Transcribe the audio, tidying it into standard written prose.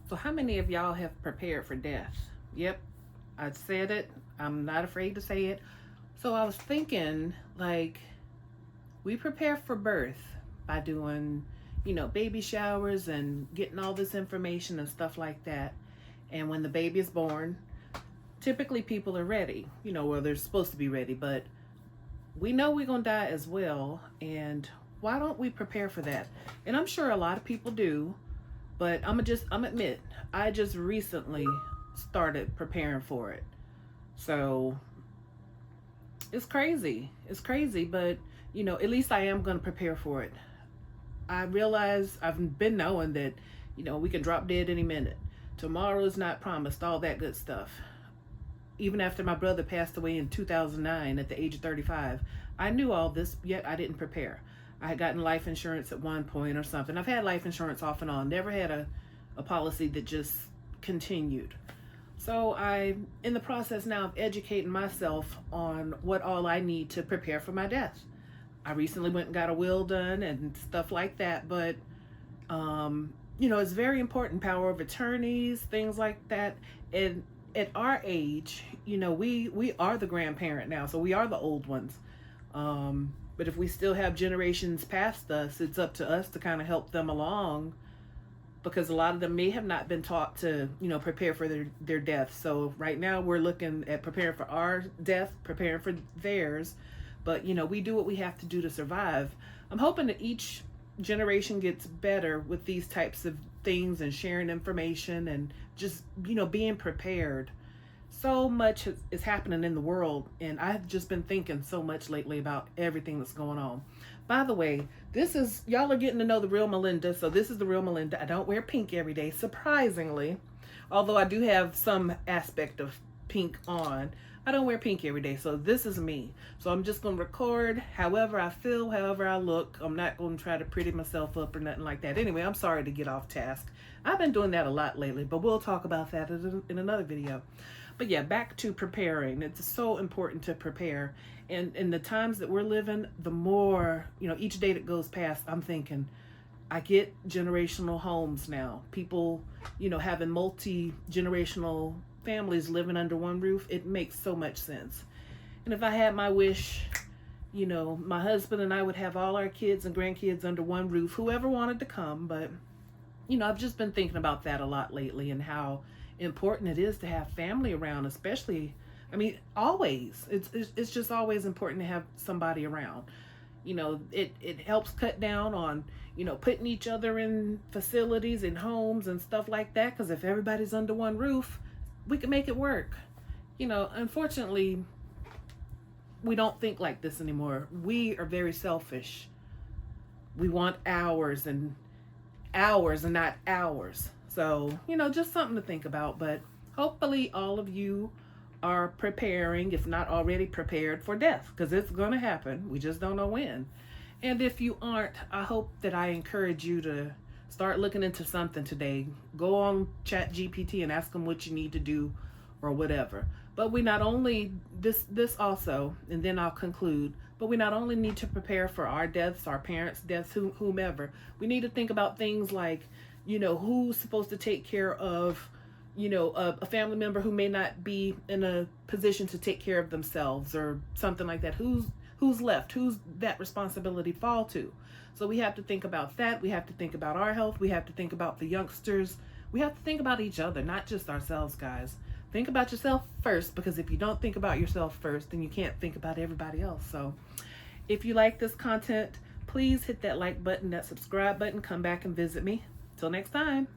So, how many of y'all have prepared for death? Yep, I said it. I'm not afraid to say it. So, I was thinking, like, we prepare for birth by doing, baby showers and getting all this information and stuff like that. And when the baby is born, typically people are ready, well, they're supposed to be ready, but we know we're going to die as well. And why don't we prepare for that? And I'm sure a lot of people do, but I'm admit, I just recently started preparing for it. So it's crazy. It's crazy, but at least I am going to prepare for it. I realize I've been knowing that, we can drop dead any minute. Tomorrow is not promised, all that good stuff. Even after my brother passed away in 2009 at the age of 35, I knew all this, yet I didn't prepare. I had gotten life insurance at one point or something. I've had life insurance off and on, never had a policy that just continued. So I'm in the process now of educating myself on what all I need to prepare for my death. I recently went and got a will done and stuff like that, but it's very important, power of attorneys, things like that. And at our age, we are the grandparent now, so we are the old ones. But if we still have generations past us, it's up to us to kind of help them along, because a lot of them may have not been taught to, prepare for their death. So right now we're looking at preparing for our death, preparing for theirs. But, we do what we have to do to survive. I'm hoping that each generation gets better with these types of things and sharing information and just, being prepared. So much is happening in the world, and I've just been thinking so much lately about everything that's going on. By the way, y'all are getting to know the real Melinda, so this is the real Melinda. I don't wear pink every day, surprisingly. Although I do have some aspect of pink on, I don't wear pink every day, so this is me. So I'm just going to record however I feel, however I look. I'm not going to try to pretty myself up or nothing like that. Anyway, I'm sorry to get off task. I've been doing that a lot lately, but we'll talk about that in another video. But yeah, back to preparing. It's so important to prepare. And in the times that we're living, the more, each day that goes past, I'm thinking, I get generational homes now. People, having multi-generational families living under one roof. It makes so much sense. And if I had my wish, my husband and I would have all our kids and grandkids under one roof, whoever wanted to come. But, I've just been thinking about that a lot lately, and how important it is to have family around, especially, always. It's just always important to have somebody around. It helps cut down on, putting each other in facilities and homes and stuff like that, because if everybody's under one roof, we can make it work. Unfortunately, we don't think like this anymore. We are very selfish. We want hours and not hours. So, just something to think about. But hopefully all of you are preparing, if not already prepared, for death, because it's going to happen. We just don't know when. And if you aren't, I hope that I encourage you to start looking into something today. Go on ChatGPT and ask them what you need to do or whatever. But we not only, this also, and then I'll conclude, but we not only need to prepare for our deaths, our parents' deaths, whomever. We need to think about things like, who's supposed to take care of, a family member who may not be in a position to take care of themselves or something like that. Who's left? Who's that responsibility fall to? So we have to think about that. We have to think about our health. We have to think about the youngsters. We have to think about each other, not just ourselves, guys. Think about yourself first, because if you don't think about yourself first, then you can't think about everybody else. So if you like this content, please hit that like button, that subscribe button, come back and visit me. Till next time.